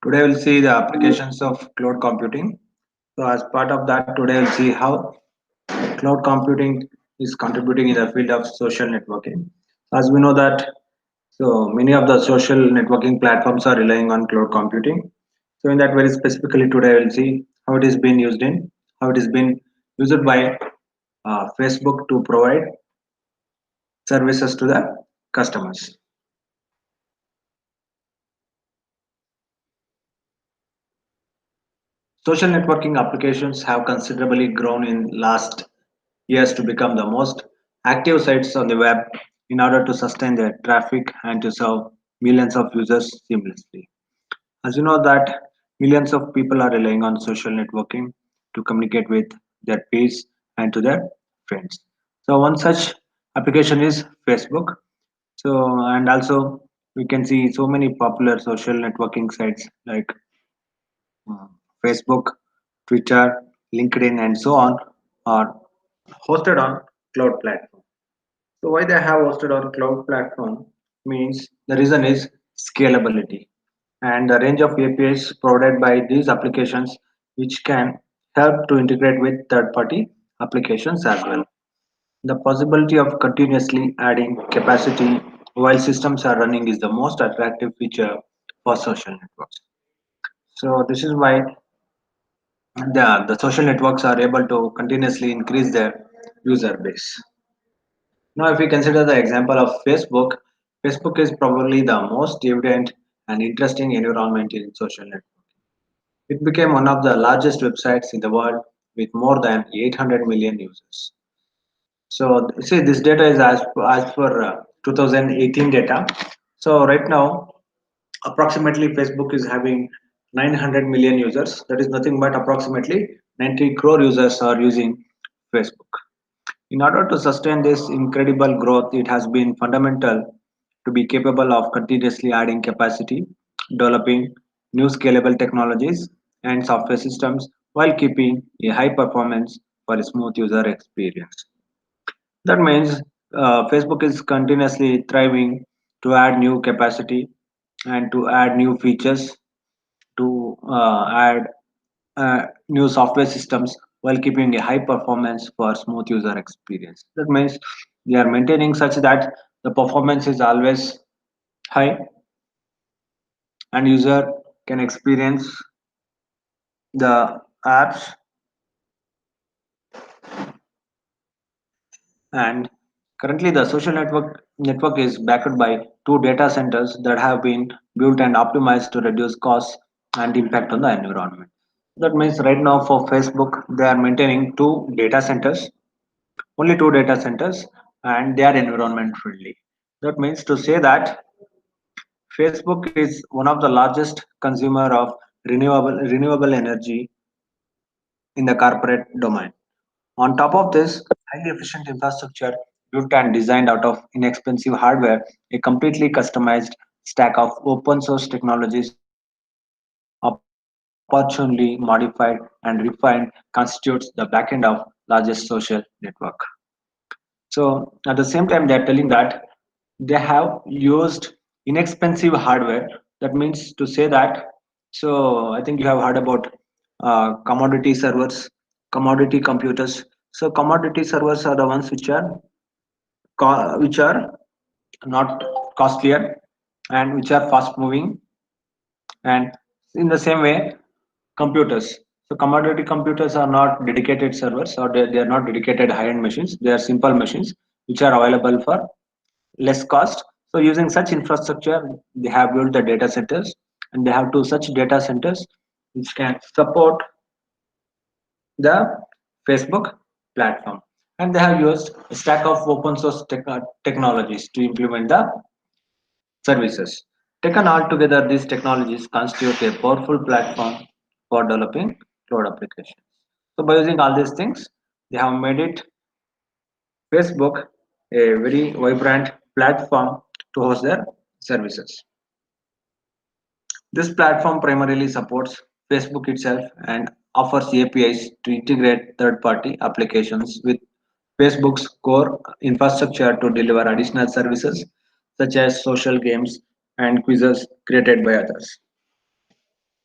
Today we'll see the applications of cloud computing. So as part of that, today we'll see how cloud computing is contributing in the field of social networking. As we know that, so many of the social networking platforms are relying on cloud computing. So in that very specifically today we'll see how it is being used in, how it is being used by Facebook to provide services to the customers. Social networking applications have considerably grown in last years to become the most active sites on the web in order to sustain their traffic and to serve millions of users seamlessly. As you know that millions of people are relying on social networking to communicate with their peers and to their friends. So one such application is Facebook. So and also we can see so many popular social networking sites like uh, Facebook, Twitter, LinkedIn, and so on are hosted on cloud platform. So why they have hosted on cloud platform means the reason is scalability and the range of APIs provided by these applications which can help to integrate with third-party applications as well. The possibility of continuously adding capacity while systems are running is the most attractive feature for social networks. So this is why the social networks are able to continuously increase their user base. Now, if we consider the example of Facebook, Facebook is probably the most evident and interesting environment in social network. It became one of the largest websites in the world with more than 800 million users. So, see, this data is as per 2018 data. So, right now, approximately Facebook is having 900 million users. That is nothing but approximately 90 crore users are using Facebook. In order to sustain this incredible growth, it has been fundamental to be capable of continuously adding capacity, developing new scalable technologies and software systems while keeping a high performance for a smooth user experience. That means Facebook is continuously thriving to add new capacity and to add new features, to add new software systems while keeping a high performance for smooth user experience. That means they are maintaining such that the performance is always high and user can experience the apps. And currently the social network is backed by two data centers that have been built and optimized to reduce costs and impact on the environment. That means right now for Facebook they are maintaining two data centers, only two data centers, and they are environment friendly. That means to say that Facebook is one of the largest consumer of renewable energy in the corporate domain. On top of this, highly efficient infrastructure built and designed out of inexpensive hardware, a completely customized stack of open source technologies opportunely modified and refined constitutes the backend of largest social network. So at the same time, they are telling that they have used inexpensive hardware. That means to say that. So I think you have heard about commodity servers, commodity computers. So commodity servers are the ones which are not costlier and which are fast moving. And in the same way, computers. So commodity computers are not dedicated servers or they are not dedicated high-end machines. They are simple machines which are available for less cost. So using such infrastructure, they have built the data centers and they have two such data centers which can support the Facebook platform. And they have used a stack of open source technologies to implement the services. Taken all together, these technologies constitute a powerful platform for developing cloud applications. So by using all these things, they have made it Facebook a very vibrant platform to host their services. This platform primarily supports Facebook itself and offers APIs to integrate third-party applications with Facebook's core infrastructure to deliver additional services such as social games and quizzes created by others.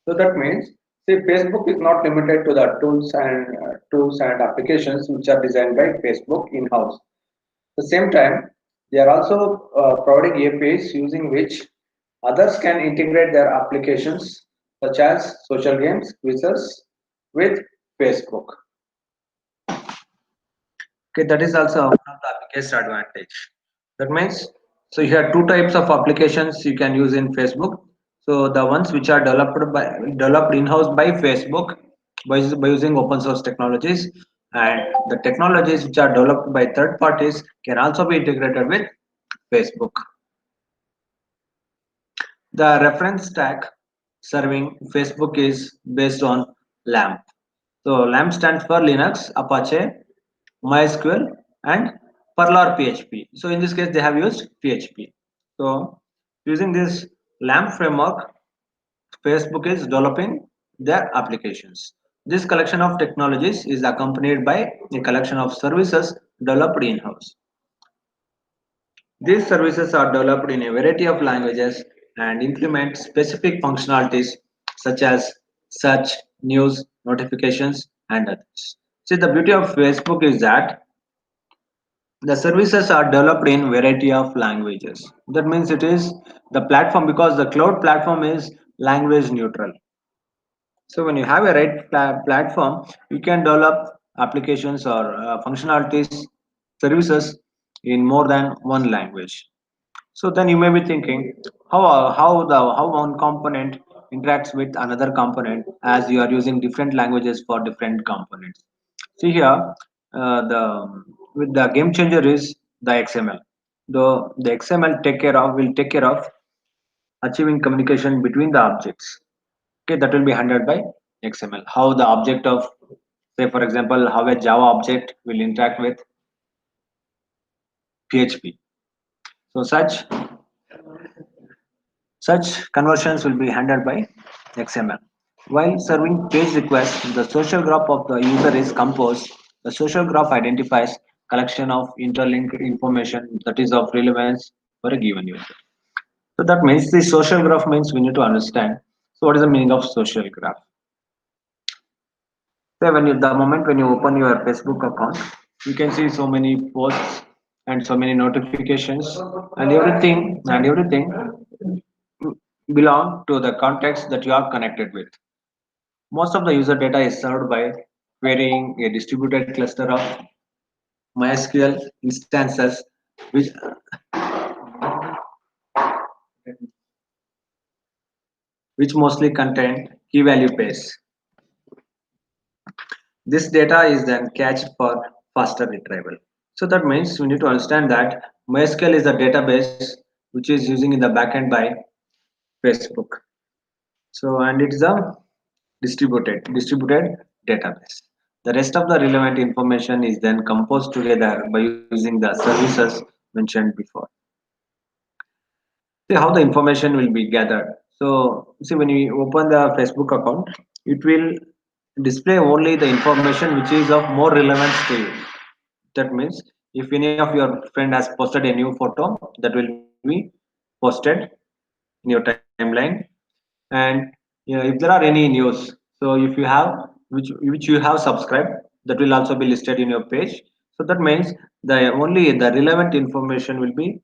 So that means, see, Facebook is not limited to the tools and applications which are designed by Facebook in-house. At the same time, they are also providing APIs using which others can integrate their applications such as social games, quizzes with Facebook. Okay, that is also one of the biggest advantage. That means, so you have two types of applications you can use in Facebook. So the ones which are developed in-house by Facebook by using open source technologies, and the technologies which are developed by third parties can also be integrated with Facebook. The reference stack serving Facebook is based on LAMP. So LAMP stands for Linux, Apache, MySQL, and Perl or PHP. So in this case, they have used PHP. So using this LAMP framework, Facebook is developing their applications. This collection of technologies is accompanied by a collection of services developed in-house. These services are developed in a variety of languages and implement specific functionalities such as search, news, notifications, and others. See, the beauty of Facebook is that the services are developed in variety of languages. That means it is the platform, because the cloud platform is language neutral. So when you have a platform, you can develop applications or functionalities, services in more than one language. So then you may be thinking how one component interacts with another component, as you are using different languages for different components. See here, the with the game changer is the XML. The XML will take care of achieving communication between the objects. Okay, that will be handled by XML. How the object of, say for example, how a Java object will interact with PHP. So such conversions will be handled by XML. While serving page requests, the social graph of the user is composed. The social graph identifies collection of interlinked information that is of relevance for a given user. So that means the social graph means we need to understand. So what is the meaning of social graph? So the moment when you open your Facebook account, you can see so many posts and so many notifications, and everything belong to the context that you are connected with. Most of the user data is served by querying a distributed cluster of MySQL instances, which mostly contain key value pairs. This data is then cached for faster retrieval. So that means we need to understand that MySQL is a database which is using in the backend by Facebook. So and it is a distributed database. The rest of the relevant information is then composed together by using the services mentioned before. See how the information will be gathered. So see, when you open the Facebook account, it will display only the information which is of more relevance to you. That means if any of your friend has posted a new photo, that will be posted in your timeline. And if there are any news, so if you have which you have subscribed, that will also be listed in your page. So that means the only the relevant information will be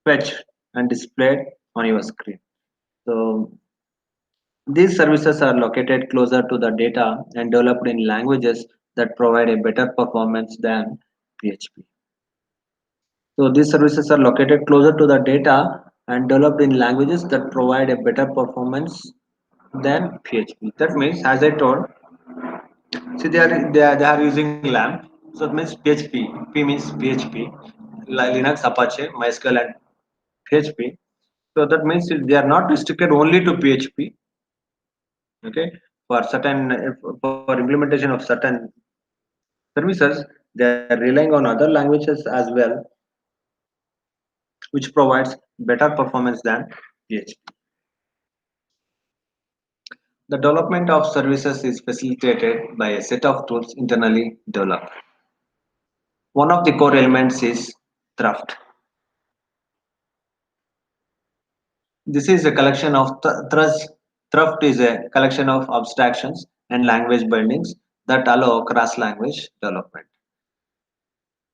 fetched and displayed on your screen. So these services are located closer to the data and developed in languages that provide a better performance than PHP. So these services are located closer to the data and developed in languages that provide a better performance than PHP. That means, as I told, see they are using LAMP. So it means PHP. P means PHP, Linux, Apache, MySQL, and PHP. So that means they are not restricted only to PHP. Okay, for for implementation of certain services, they are relying on other languages as well, which provides better performance than PHP. The development of services is facilitated by a set of tools internally developed. One of the core elements is Thruft. This is a collection of threads Thrift is a collection of abstractions and language bindings that allow cross-language development.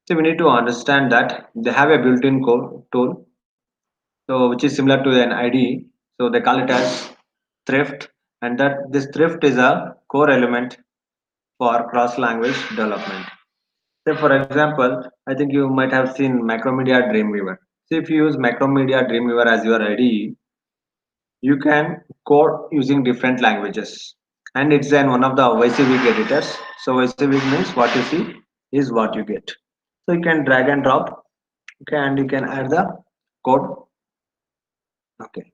So we need to understand that they have a built-in code tool, so which is similar to an IDE. So they call it as thrift, and that this thrift is a core element for cross-language development. Say for example, I think you might have seen Macromedia Dreamweaver. So if you use Macromedia Dreamweaver as your IDE, you can code using different languages, and it's in one of the YCWig editors. So YCWig means what you see is what you get. So you can drag and drop, okay, and you can add the code. Okay,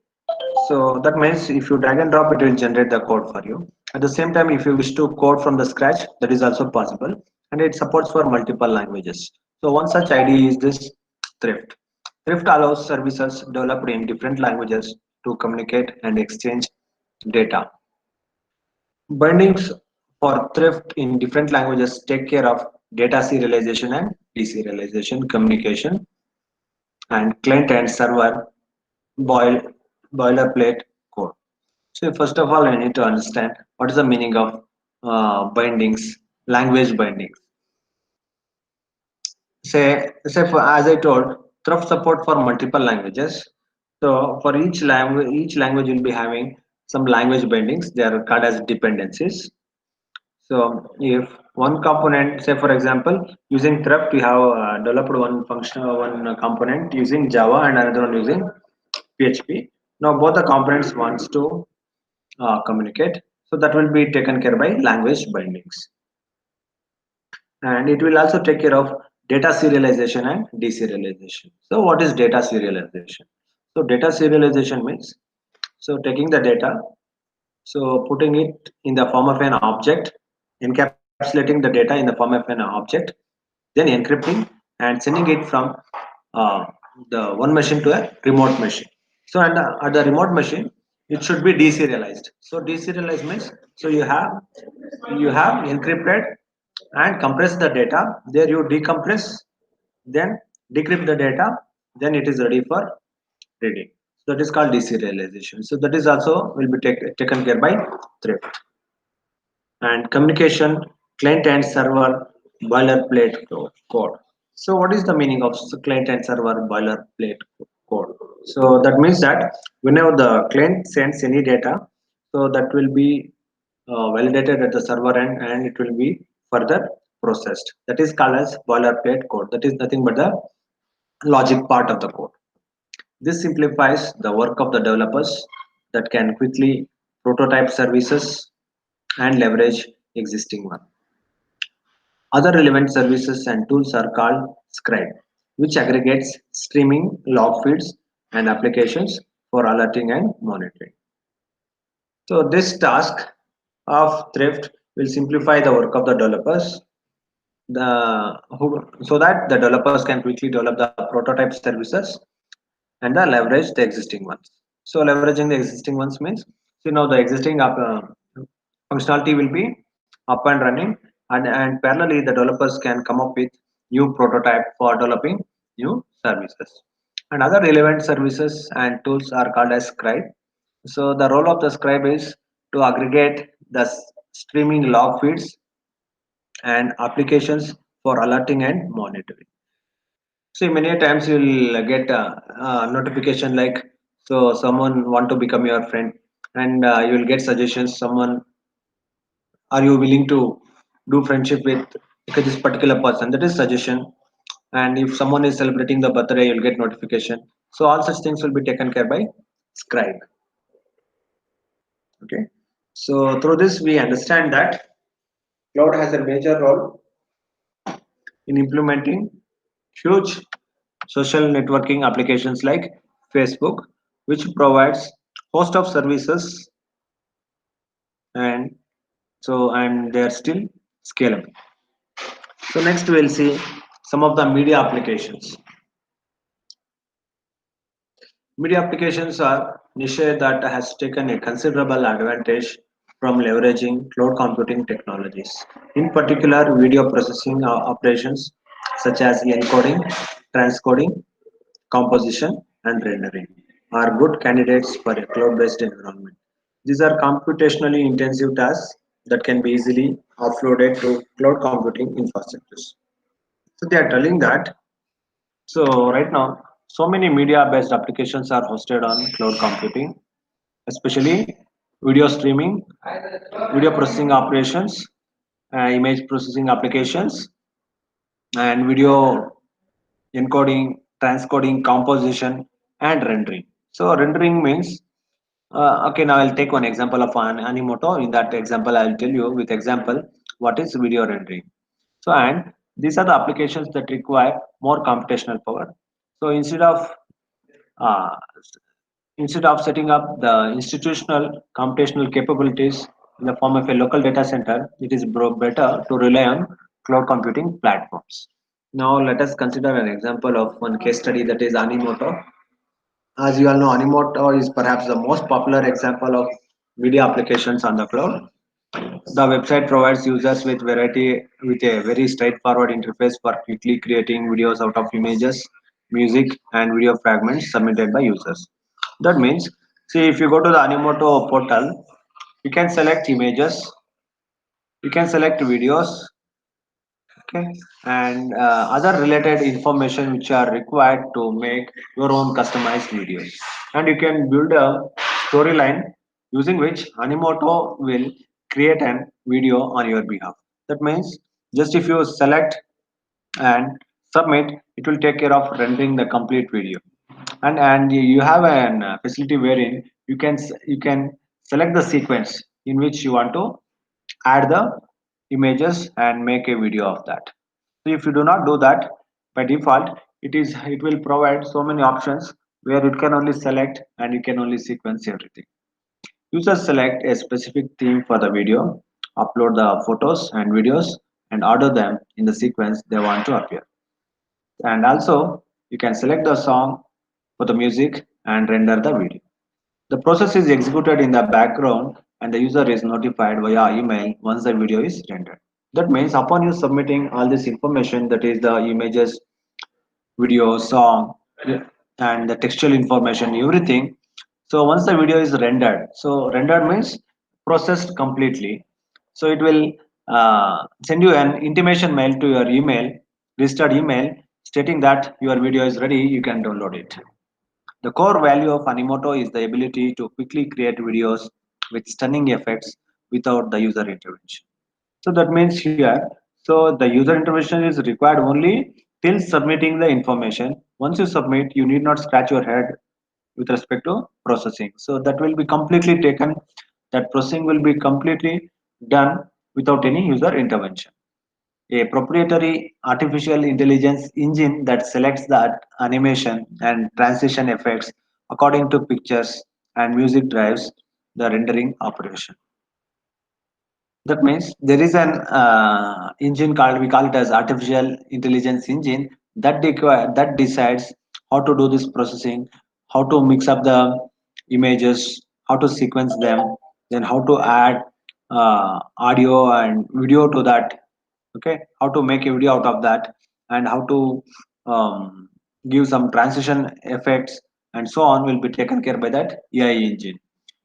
so that means if you drag and drop, it will generate the code for you. At the same time, if you wish to code from the scratch, that is also possible, and it supports for multiple languages. So one such idea is this thrift. Thrift allows services developed in different languages to communicate and exchange data. Bindings for thrift in different languages take care of data serialization and deserialization communication, and client and server boil boilerplate code. So first of all, I need to understand what is the meaning of bindings, language bindings. Say for, as I told, Thrift support for multiple languages. So for each language will be having some language bindings. They are called as dependencies. So if one component, say for example, using Thrift, we have developed one function, one component using Java and another one using PHP. Now both the components wants to communicate. So that will be taken care by language bindings, and it will also take care of data serialization and deserialization. So what is data serialization? So data serialization means, so taking the data, so putting it in the form of an object, encapsulating the data in the form of an object, then encrypting and sending it from uh, the one machine to a remote machine. So and at the remote machine, it should be deserialized. So deserialized means, so you have encrypted and compress the data. There you decompress, then decrypt the data, then it is ready for reading. So that is called deserialization. So that is also will be taken care by thrift. And communication, client and server boilerplate code. So what is the meaning of client and server boilerplate code? So that means that whenever the client sends any data, so that will be validated at the server end, and it will be further processed. That is called as boilerplate code. That is nothing but the logic part of the code. This simplifies the work of the developers that can quickly prototype services and leverage existing one. Other relevant services and tools are called Scribe, which aggregates streaming, log feeds, and applications for alerting and monitoring. So this task of thrift will simplify the work of the developers, so that the developers can quickly develop the prototype services and leverage the existing ones. So leveraging the existing ones means, so now the existing functionality will be up and running, and parallelly the developers can come up with new prototype for developing new services. And other relevant services and tools are called as Scribe. So the role of the Scribe is to aggregate the streaming log feeds and applications for alerting and monitoring. See, many times you'll get a notification like, so someone want to become your friend, and you will get suggestions. Someone, are you willing to do friendship with this particular person? That is suggestion. And if someone is celebrating the birthday, you'll get notification. So all such things will be taken care by Scribe. Okay. So through this, we understand that cloud has a major role in implementing huge social networking applications like Facebook, which provides host of services, and and they are still scalable. So next we'll see some of the media applications. Media applications are niche that has taken a considerable advantage from leveraging cloud computing technologies. In particular, video processing operations such as encoding, transcoding, composition, and rendering are good candidates for a cloud-based environment. These are computationally intensive tasks that can be easily offloaded to cloud computing infrastructures. So they are telling that. So right now, so many media-based applications are hosted on cloud computing, especially video streaming, video processing operations, image processing applications, and video encoding, transcoding, composition, and rendering. So rendering means okay. Now I'll take one example of an Animoto. In that example, I'll tell you with example what is video rendering. So and these are the applications that require more computational power. So uh, instead of setting up the institutional computational capabilities in the form of a local data center, it is better to rely on cloud computing platforms. Now let us consider an example of one case study, that is Animoto. As you all know, Animoto is perhaps the most popular example of video applications on the cloud. The website provides users with a very straightforward interface for quickly creating videos out of images, music, and video fragments submitted by users. That means, see, if you go to the Animoto portal, you can select images, you can select videos, okay, and other related information which are required to make your own customized videos. And you can build a storyline using which Animoto will create an video on your behalf. That means just if you select and submit, it will take care of rendering the complete video. And you have an facility wherein you can select the sequence in which you want to add the images and make a video of that. So if you do not do that, by default it will provide so many options where it can only select and you can only sequence everything. Users select a specific theme for the video, upload the photos and videos, and order them in the sequence they want to appear. And also you can select the song for the music and render the video. The process is executed in the background and the user is notified via email once the video is rendered. That means upon you submitting all this information, that is the images, video, song, and the textual information, everything. So once the video is rendered, so rendered means processed completely. So it will send you an intimation mail to your email, registered email, stating that your video is ready, you can download it. The core value of Animoto is the ability to quickly create videos with stunning effects without the user intervention. So that means here, so the user intervention is required only till submitting the information. Once you submit, you need not scratch your head with respect to processing. So that will be completely taken, that processing will be completely done without any user intervention. A proprietary artificial intelligence engine that selects the animation and transition effects according to pictures and music drives the rendering operation. That means there is an engine called, we call it as artificial intelligence engine, that decides how to do this processing, how to mix up the images, how to sequence them, then how to add audio and video to that. Okay, how to make a video out of that, and how to give some transition effects and so on will be taken care by that AI engine.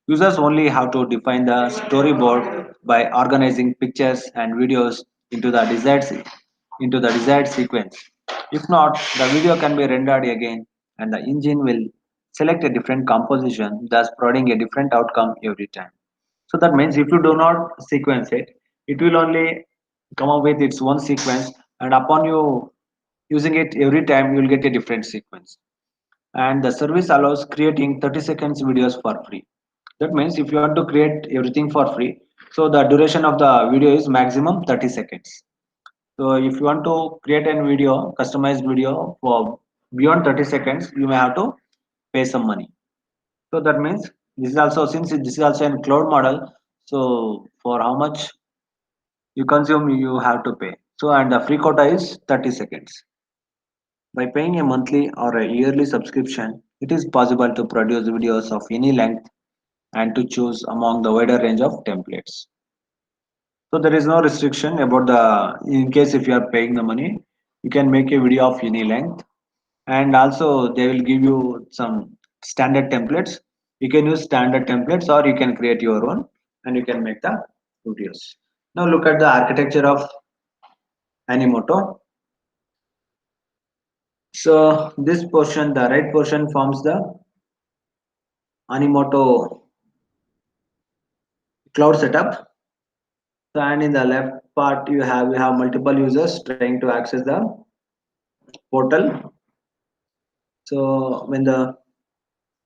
Users only have to define the storyboard by organizing pictures and videos into the desired sequence. If not, the video can be rendered again and the engine will select a different composition, thus providing a different outcome every time. So that means if you do not sequence it, it will only come up with its own sequence, and upon you using it every time, you will get a different sequence. And the service allows creating 30 seconds videos for free. That means if you want to create everything for free, so the duration of the video is maximum 30 seconds. So if you want to create a video, customized video for beyond 30 seconds, you may have to pay some money. So that means this is also, since this is also a cloud model, so for how much you consume you have to pay. So and the free quota is 30 seconds. By paying a monthly or a yearly subscription, it is possible to produce videos of any length and to choose among the wider range of templates. So there is no restriction about the, in case if you are paying the money, you can make a video of any length, and also they will give you some standard templates You can use standard templates or you can create your own and you can make the videos. Now look at the architecture of Animoto. So this portion, the right portion forms the Animoto cloud setup. So, and in the left part you have multiple users trying to access the portal. So when the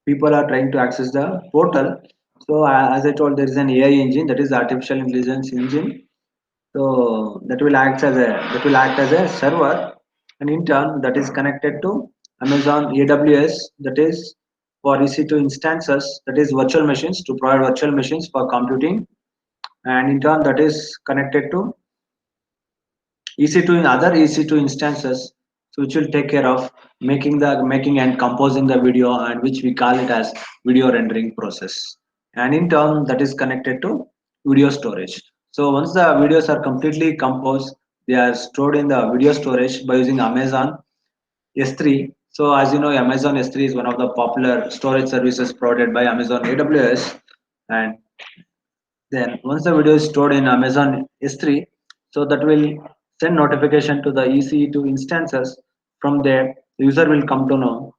people are trying to access the portal, so as I told, there is an AI engine, that is artificial intelligence engine. So that will act as a server, and in turn that is connected to Amazon AWS, that is for EC2 instances, that is virtual machines, to provide virtual machines for computing, and in turn that is connected to EC2 in other EC2 instances, so which will take care of making and composing the video, and which we call it as video rendering process. And in turn, that is connected to video storage. So once the videos are completely composed, they are stored in the video storage by using Amazon S3. So as you know, Amazon S3 is one of the popular storage services provided by Amazon AWS, and then once the video is stored in Amazon S3, so that will send notification to the EC2 instances. From there, the user will come to know.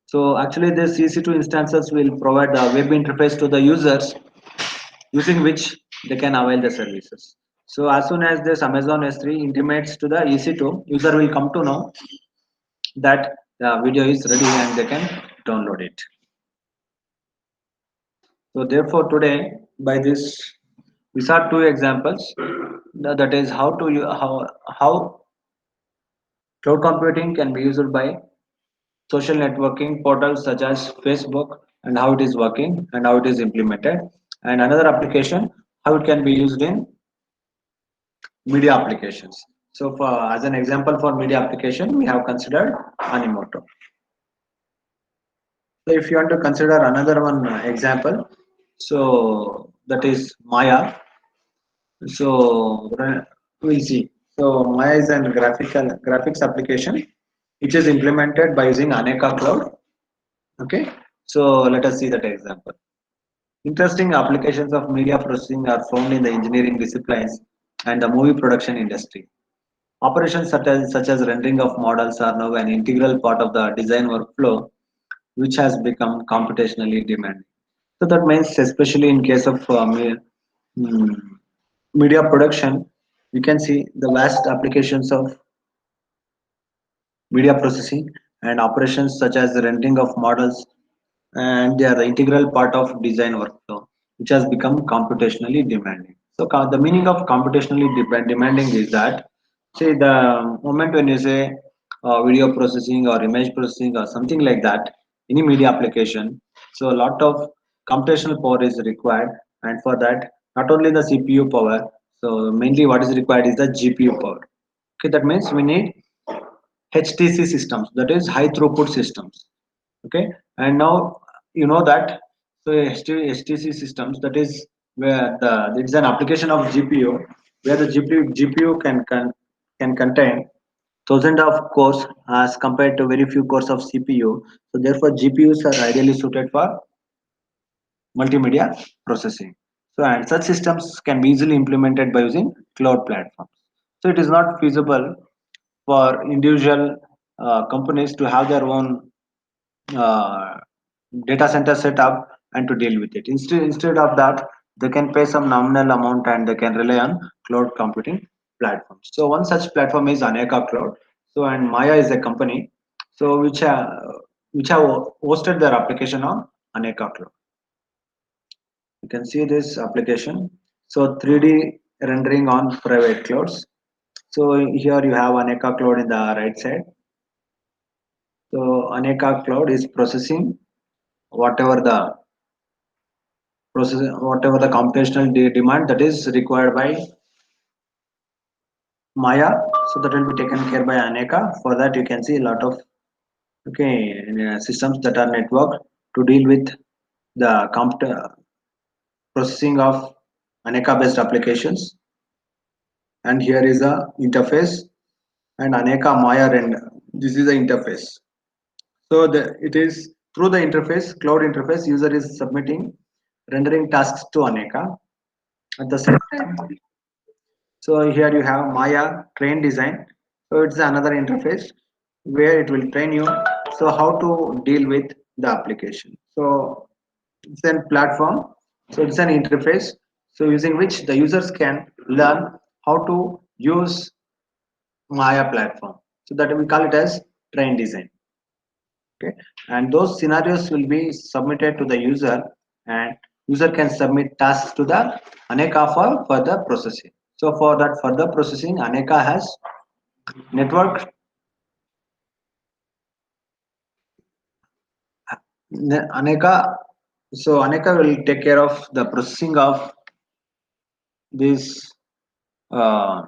So actually, this EC2 instances will provide the web interface to the users, using which they can avail the services. So as soon as this Amazon S3 intimates to the EC2, user will come to know that the video is ready and they can download it. So therefore, today by this we saw two examples. That is how cloud computing can be used by social networking portals such as Facebook, and how it is working and how it is implemented. And another application, how it can be used in media applications. So for as an example for media application, we have considered Animoto. So if you want to consider another one example, so that is Maya. So we'll see. So Maya is a graphics application which is implemented by using Aneka Cloud. Okay. So let us see that example. Interesting applications of media processing are found in the engineering disciplines and the movie production industry. Operations such as rendering of models are now an integral part of the design workflow, which has become computationally demanding. So that means, especially in case of mm, media production, you can see the vast applications of media processing and operations such as the rendering of models, and they are the integral part of design workflow, which has become computationally demanding. So the meaning of computationally demanding is that, say, the moment when you say video processing or image processing or something like that, any media application, so a lot of computational power is required, and for that, not only the CPU power, so mainly what is required is the GPU power. Okay, that means we need HTC systems, that is high throughput systems. Okay, and now you know that, so HTC systems, that is where there is an application of GPU, where the GPU can contain thousands of cores as compared to very few cores of CPU. So therefore GPUs are ideally suited for multimedia processing. So and such systems can be easily implemented by using cloud platforms. So it is not feasible for individual companies to have their own uh, data center set up and to deal with it. Instead of that, they can pay some nominal amount and they can rely on cloud computing platforms. So one such platform is Aneka Cloud. So and Maya is a company, so which have hosted their application on Aneka Cloud. You can see this application. So 3D rendering on private clouds. So here you have Aneka Cloud in the right side. So Aneka Cloud is processing whatever the whatever the computational demand that is required by Maya. So that will be taken care by Aneka. For that, you can see a lot of systems that are networked to deal with the processing of Aneka based applications. And here is the interface, and Aneka Maya render. This is the interface. So it is Through the interface, cloud interface, user is submitting rendering tasks to Aneka at the same time. So here you have Maya train design. So it's another interface where it will train you. So how to deal with the application. So it's a platform. So it's an interface. So using which the users can learn how to use Maya platform. So that we call it as train design. Okay, and those scenarios will be submitted to the user, and user can submit tasks to the Aneka for further processing. So for that further processing, Aneka has network. Aneka, so Aneka will take care of the processing of this uh,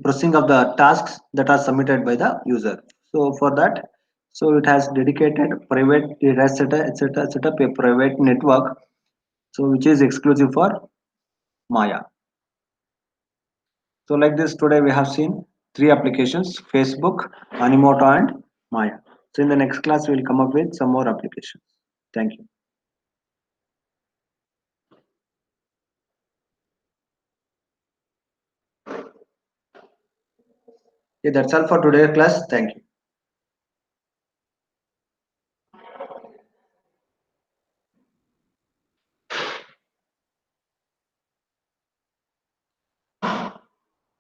processing of the tasks that are submitted by the user. So for that, so it has dedicated private, it has set up a private network, so which is exclusive for Maya. So like this, today we have seen three applications: Facebook, Animoto, and Maya. So in the next class, we will come up with some more applications. Thank you. Yeah, that's all for today's class. Thank you.